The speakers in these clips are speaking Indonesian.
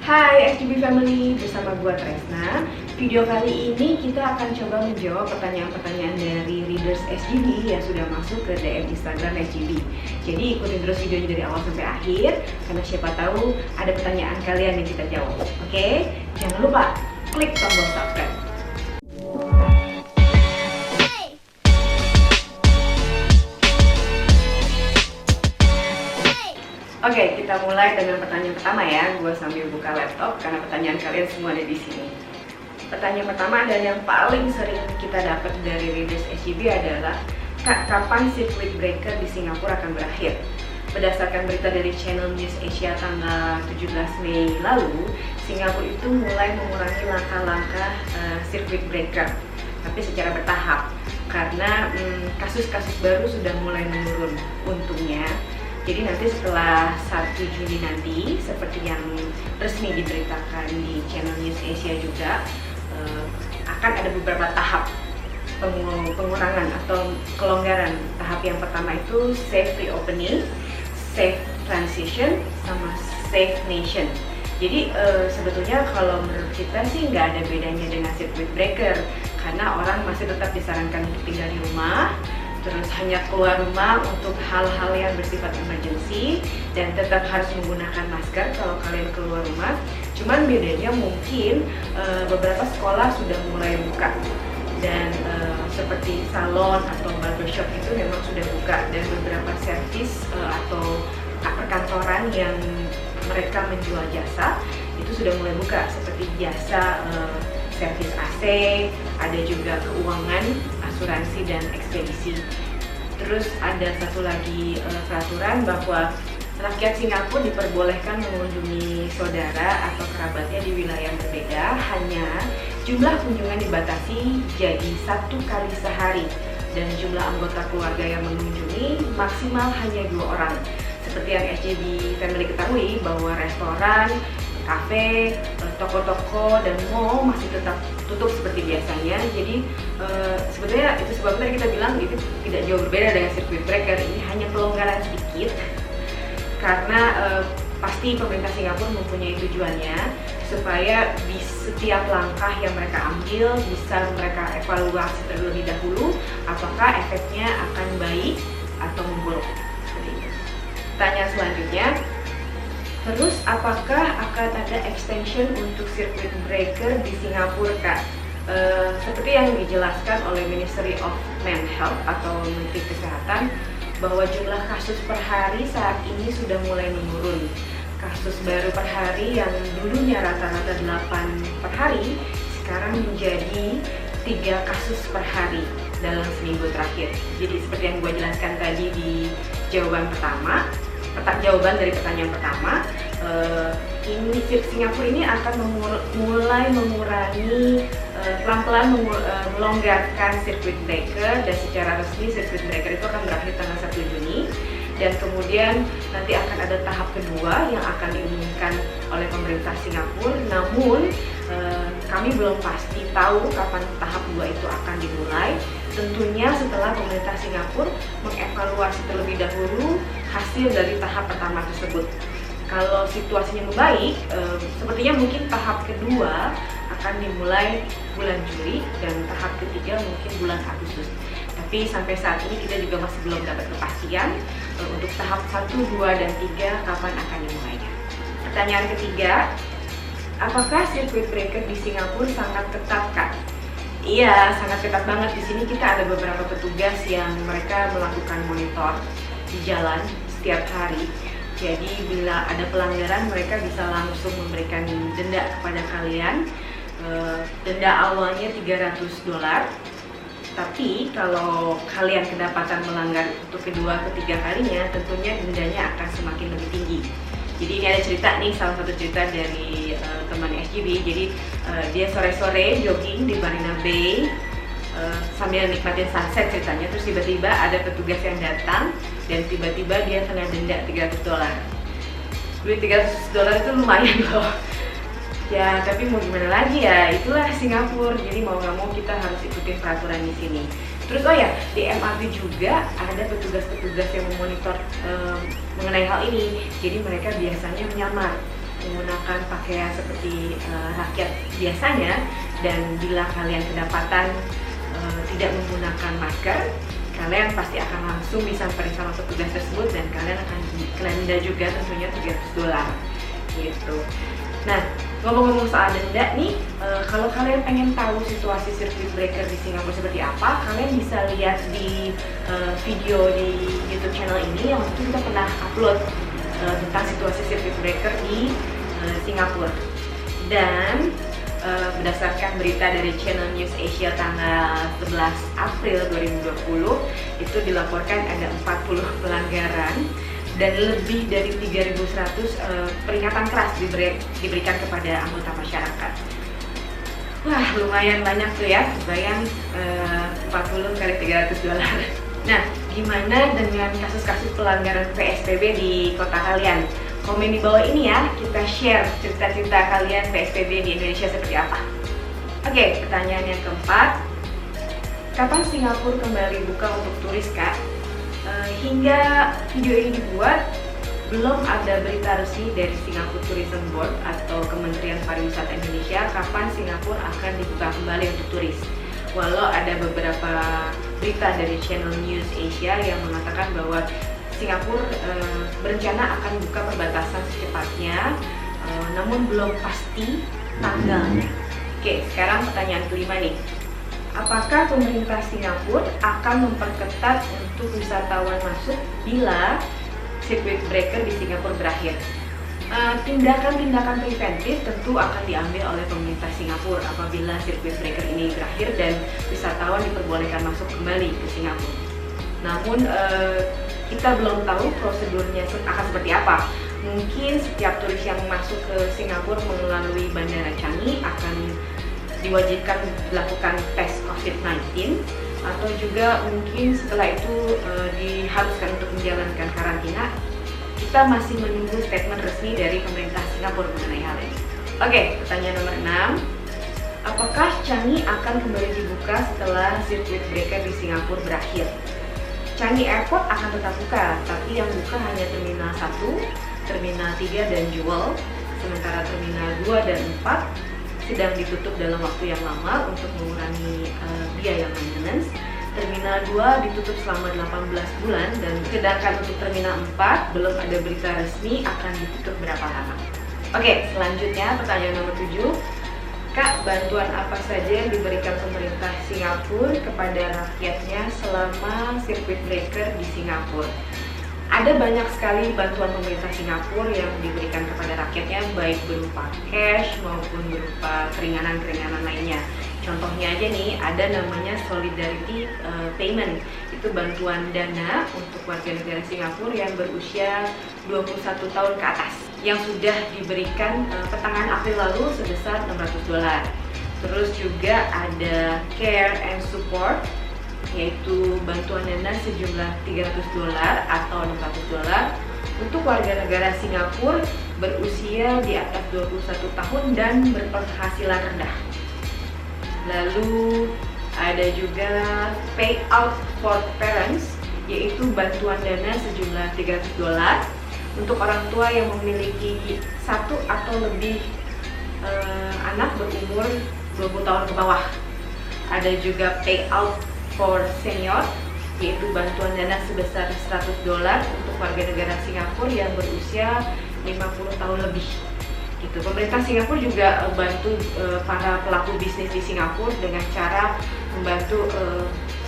Hai SGB Family, bersama gua Tresna. Video kali ini kita akan coba menjawab pertanyaan-pertanyaan dari readers SGB yang sudah masuk ke DM Instagram SGB. Jadi ikutin terus videonya dari awal sampai akhir, karena siapa tahu ada pertanyaan kalian yang kita jawab. Oke? Jangan lupa klik tombol subscribe. Oke, kita mulai dengan pertanyaan pertama ya. Gue sambil buka laptop karena pertanyaan kalian semua ada di sini. Pertanyaan pertama dan yang paling sering kita dapat dari readers SGB adalah, Kak, kapan circuit breaker di Singapura akan berakhir? Berdasarkan berita dari Channel News Asia tanggal 17 Mei lalu, Singapura itu mulai mengurangi langkah-langkah circuit breaker, tapi secara bertahap karena kasus-kasus baru sudah mulai menurun untungnya. Jadi nanti setelah 1 Juni nanti, seperti yang resmi diberitakan di Channel News Asia juga, akan ada beberapa tahap pengurangan atau kelonggaran. Tahap yang pertama itu safe reopening, safe transition, sama safe nation. Jadi sebetulnya kalau menurut kita sih nggak ada bedanya dengan circuit breaker, karena orang masih tetap disarankan untuk tinggal di rumah, terus hanya keluar rumah untuk hal-hal yang bersifat emergency, dan tetap harus menggunakan masker kalau kalian keluar rumah. Cuman bedanya mungkin beberapa sekolah sudah mulai buka, dan seperti salon atau barbershop itu memang sudah buka, dan beberapa servis atau perkantoran yang mereka menjual jasa itu sudah mulai buka, seperti jasa servis AC, ada juga keuangan, asuransi, dan ekspedisi. Terus ada satu lagi peraturan bahwa rakyat Singapura diperbolehkan mengunjungi saudara atau kerabatnya di wilayah yang berbeda, hanya jumlah kunjungan dibatasi jadi 1 kali sehari, dan jumlah anggota keluarga yang mengunjungi maksimal hanya 2 orang. Seperti yang SGB Family ketahui bahwa restoran, kafe, toko-toko, dan mall masih tetap tutup seperti biasanya. Jadi sebetulnya itu sebabnya kita bilang itu tidak jauh berbeda dengan circuit breaker. Ini hanya pelonggaran sedikit, karena pasti pemerintah Singapura mempunyai tujuannya supaya di setiap langkah yang mereka ambil bisa mereka evaluasi terlebih dahulu apakah efeknya akan baik atau memburuk. Pertanyaan selanjutnya, terus apakah akan ada extension untuk circuit breaker di Singapura, Kak? Seperti yang dijelaskan oleh Ministry of Health atau Menteri Kesehatan, bahwa jumlah kasus per hari saat ini sudah mulai menurun. Kasus baru per hari yang dulunya rata-rata 8 per hari, sekarang menjadi 3 kasus per hari dalam seminggu terakhir. Jadi seperti yang gue jelaskan tadi di jawaban dari pertanyaan pertama, ini Singapura ini akan mulai mengurangi pelan-pelan melonggarkan circuit breaker, dan secara resmi circuit breaker itu akan berakhir tanggal 1 Juni, dan kemudian nanti akan ada tahap kedua yang akan diumumkan oleh pemerintah Singapura. Namun kami belum pasti tahu kapan tahap 2 itu akan dimulai. Tentunya setelah pemerintah Singapura mengevaluasi terlebih dahulu hasil dari tahap pertama tersebut. Kalau situasinya membaik, sepertinya mungkin tahap kedua akan dimulai bulan Juli, dan tahap ketiga mungkin bulan Agustus. Tapi sampai saat ini kita juga masih belum dapat kepastian untuk tahap 1, 2, dan 3 kapan akan dimulainya. Pertanyaan ketiga, apakah circuit breaker di Singapura sangat ketat, Kak? Iya, sangat ketat banget. Di sini kita ada beberapa petugas yang mereka melakukan monitor di jalan setiap hari. Jadi bila ada pelanggaran, mereka bisa langsung memberikan denda kepada kalian. Denda awalnya $300. Tapi kalau kalian kedapatan melanggar untuk kedua, ketiga kalinya, tentunya dendanya akan semakin lebih tinggi. Jadi ini ada cerita nih, salah satu cerita dari teman SGB. Jadi dia sore-sore jogging di Marina Bay sambil nikmatin sunset ceritanya. Terus tiba-tiba ada petugas yang datang, dan tiba-tiba dia kena denda $300. Duit $300 itu lumayan loh. Ya, tapi mau gimana lagi ya, itulah Singapura. Jadi mau nggak mau kita harus ikutin peraturan di sini. Terus oh ya, di MRT juga ada petugas-petugas yang memonitor mengenai hal ini. Jadi mereka biasanya menyamar menggunakan pakaian seperti rakyat biasanya, dan bila kalian kedapatan tidak menggunakan masker, kalian pasti akan langsung disamperin sama petugas tersebut dan kalian akan kena denda juga, tentunya $300 gitu. Nah, ngomong-ngomong soal denda nih, kalau kalian pengen tahu situasi circuit breaker di Singapura seperti apa, kalian bisa lihat di video di YouTube channel ini yang waktu kita pernah upload tentang situasi circuit breaker di Singapura. Dan berdasarkan berita dari Channel News Asia tanggal 11 April 2020, itu dilaporkan ada 40 pelanggaran dan lebih dari 3.100 peringatan keras diberikan kepada anggota masyarakat. Wah, lumayan banyak tuh ya, bayang 40 kali $300. Nah, gimana dengan kasus-kasus pelanggaran PSBB di kota kalian? Komen di bawah ini ya, kita share cerita-cerita kalian PSBB di Indonesia seperti apa. Oke, pertanyaan yang keempat, kapan Singapura kembali buka untuk turis, Kak? Hingga video ini dibuat, belum ada berita resmi dari Singapore Tourism Board atau Kementerian Pariwisata Indonesia kapan Singapura akan dibuka kembali untuk turis. Walau ada beberapa berita dari Channel News Asia yang mengatakan bahwa Singapura berencana akan buka perbatasan secepatnya, namun belum pasti tanggalnya. Oke, sekarang pertanyaan kelima nih. Apakah pemerintah Singapura akan memperketat untuk wisatawan masuk bila circuit breaker di Singapura berakhir? Tindakan-tindakan preventif tentu akan diambil oleh pemerintah Singapura apabila circuit breaker ini berakhir dan wisatawan diperbolehkan masuk kembali ke Singapura. Namun kita belum tahu prosedurnya akan seperti apa. Mungkin setiap turis yang masuk ke Singapura melalui Bandara Changi akan diwajibkan dilakukan tes COVID-19, atau juga mungkin setelah itu diharuskan untuk menjalankan karantina. Kita masih menunggu statement resmi dari pemerintah Singapura mengenai hal ini. Oke, pertanyaan nomor 6. Apakah Changi akan kembali dibuka setelah circuit breaker di Singapura berakhir? Changi Airport akan tetap buka, tapi yang buka hanya Terminal 1, Terminal 3, dan Jewel. Sementara Terminal 2 dan 4 sedang ditutup dalam waktu yang lama untuk mengurangi biaya maintenance. Terminal 2 ditutup selama 18 bulan, dan sedangkan untuk Terminal 4 belum ada berita resmi akan ditutup berapa lama. Oke, selanjutnya pertanyaan nomor 7. Kak, bantuan apa saja yang diberikan pemerintah Singapura kepada rakyatnya selama circuit breaker di Singapura? Ada banyak sekali bantuan pemerintah Singapura yang diberikan kepada rakyatnya, baik berupa cash maupun berupa keringanan-keringanan lainnya. Contohnya aja nih, ada namanya Solidarity Payment. Itu bantuan dana untuk warga negara Singapura yang berusia 21 tahun ke atas, yang sudah diberikan pertengahan April lalu sebesar $600. Terus juga ada Care and Support, yaitu bantuan dana sejumlah $300 atau $600 untuk warga negara Singapura berusia di atas 21 tahun dan berpenghasilan rendah. Lalu ada juga Payout for Parents, yaitu bantuan dana sejumlah $300 untuk orang tua yang memiliki satu atau lebih anak berumur 20 tahun ke bawah. Ada juga Payout for Senior, yaitu bantuan dana sebesar $100 untuk warga negara Singapura yang berusia 50 tahun lebih. Gitu. Pemerintah Singapura juga bantu para pelaku bisnis di Singapura dengan cara membantu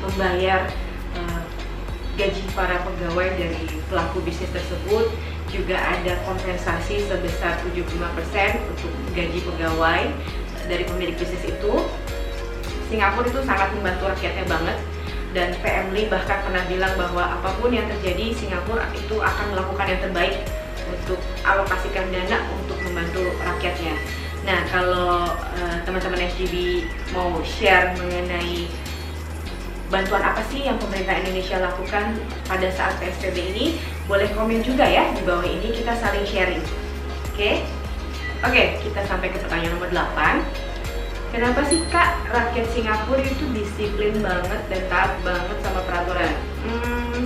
membayar gaji para pegawai dari pelaku bisnis tersebut. Juga ada kompensasi sebesar 75% untuk gaji pegawai dari pemilik bisnis itu. Singapura itu sangat membantu rakyatnya banget, dan PM Lee bahkan pernah bilang bahwa apapun yang terjadi, Singapura itu akan melakukan yang terbaik untuk alokasikan dana untuk membantu rakyatnya. Nah, kalau teman-teman SGB mau share mengenai bantuan apa sih yang pemerintah Indonesia lakukan pada saat PSBB ini, boleh komen juga ya di bawah ini, kita saling sharing. Oke, kita sampai ke pertanyaan nomor 8. Kenapa sih Kak rakyat Singapura itu disiplin banget dan taat banget sama peraturan?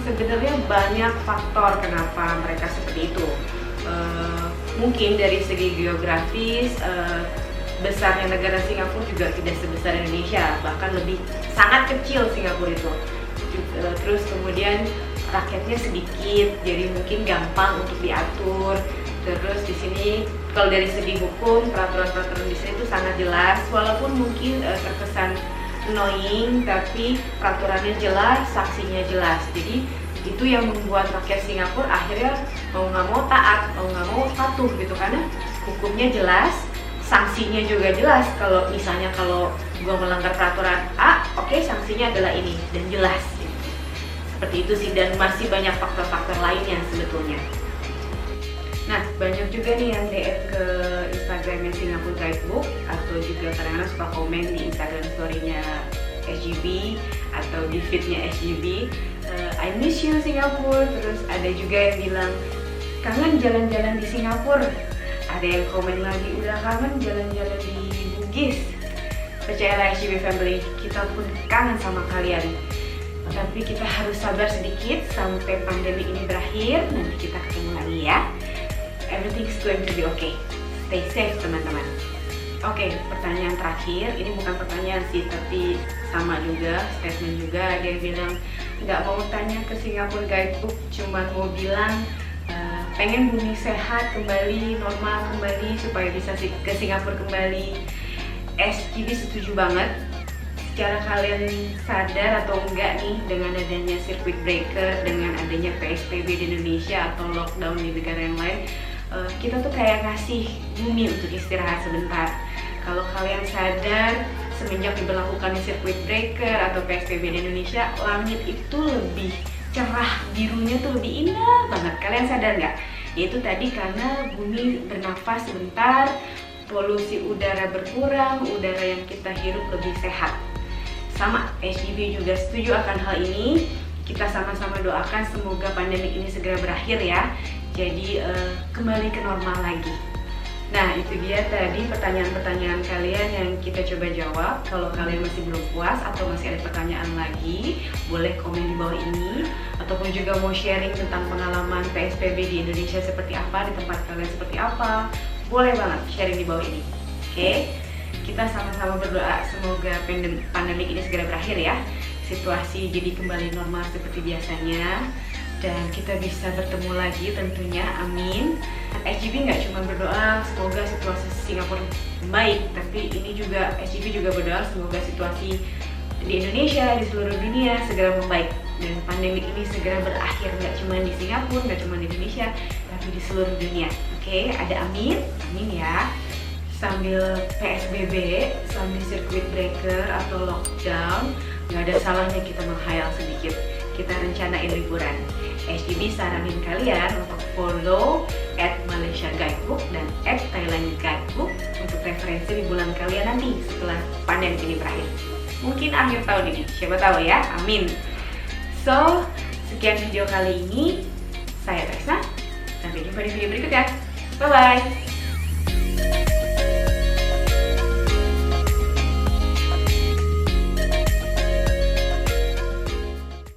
Sebenarnya banyak faktor kenapa mereka seperti itu. mungkin dari segi geografis besarnya negara Singapura juga tidak sebesar Indonesia, bahkan lebih sangat kecil Singapura itu. Terus kemudian rakyatnya sedikit, jadi mungkin gampang untuk diatur. Terus di sini kalau dari segi hukum, peraturan-peraturan di sini itu sangat jelas, walaupun mungkin terkesan annoying, tapi peraturannya jelas, sanksinya jelas. Jadi itu yang membuat rakyat Singapura akhirnya mau nggak mau taat, mau nggak mau patuh gitu, karena hukumnya jelas, sanksinya juga jelas. Kalau misalnya kalau gua melanggar peraturan A, oke, sanksinya adalah ini dan jelas. Seperti itu sih, dan masih banyak faktor-faktor lainnya sebetulnya. Nah, banyak juga nih yang DM ke Instagramnya Singapore Guidebook, atau juga kadang-kadang suka komen di Instagram story-nya SGB atau di feed-nya SGB, I miss you Singapura. Terus ada juga yang bilang kangen jalan-jalan di Singapura. Ada yang komen lagi udah kangen jalan-jalan di Bugis. Percayalah SGB family, kita pun kangen sama kalian. Tapi kita harus sabar sedikit sampai pandemi ini berakhir, nanti kita ketemu lagi ya. Everything's going to be okay. Stay safe teman-teman. Oke, pertanyaan terakhir, ini bukan pertanyaan sih, tapi sama juga, statement juga. Ada yang bilang nggak mau tanya ke Singapore Guidebook, cuma mau bilang pengen bumi sehat kembali, normal kembali, supaya bisa ke Singapura kembali. SGB setuju banget. Secara kalian sadar atau enggak nih, dengan adanya circuit breaker, dengan adanya PSBB di Indonesia atau lockdown di negara yang lain, kita tuh kayak ngasih bumi untuk istirahat sebentar. Kalau kalian sadar, semenjak diberlakukannya circuit breaker atau PSBB di Indonesia, langit itu lebih cerah, birunya tuh lebih indah banget. Kalian sadar nggak? Yaitu tadi karena bumi bernafas sebentar, polusi udara berkurang, udara yang kita hirup lebih sehat. Sama, SGB juga setuju akan hal ini. Kita sama-sama doakan semoga pandemi ini segera berakhir ya. Jadi kembali ke normal lagi. Nah, itu dia tadi pertanyaan-pertanyaan kalian yang kita coba jawab. Kalau kalian masih belum puas atau masih ada pertanyaan lagi, boleh komen di bawah ini. Ataupun juga mau sharing tentang pengalaman PSBB di Indonesia seperti apa, di tempat kalian seperti apa, boleh banget sharing di bawah ini. Oke? Kita sama-sama berdoa semoga pandemi ini segera berakhir ya. Situasi jadi kembali normal seperti biasanya, dan kita bisa bertemu lagi tentunya, amin. SGB nggak cuma berdoa semoga situasi Singapura baik, tapi ini juga SGB juga berdoa semoga situasi di Indonesia, di seluruh dunia segera membaik, dan pandemi ini segera berakhir, nggak cuma di Singapura, nggak cuma di Indonesia, tapi di seluruh dunia. Oke, ada amin, amin ya. Sambil PSBB, sambil circuit breaker atau lockdown, nggak ada salahnya kita menghayal sedikit. Kita rencanain liburan. SGB saranin kalian untuk follow @MalaysiaGuidebook dan @ThailandGuidebook untuk referensi liburan kalian nanti setelah pandemi ini berakhir. Mungkin akhir tahun ini, siapa tahu ya, amin. So, sekian video kali ini. Saya Tresna, sampai jumpa di video berikutnya. Bye-bye.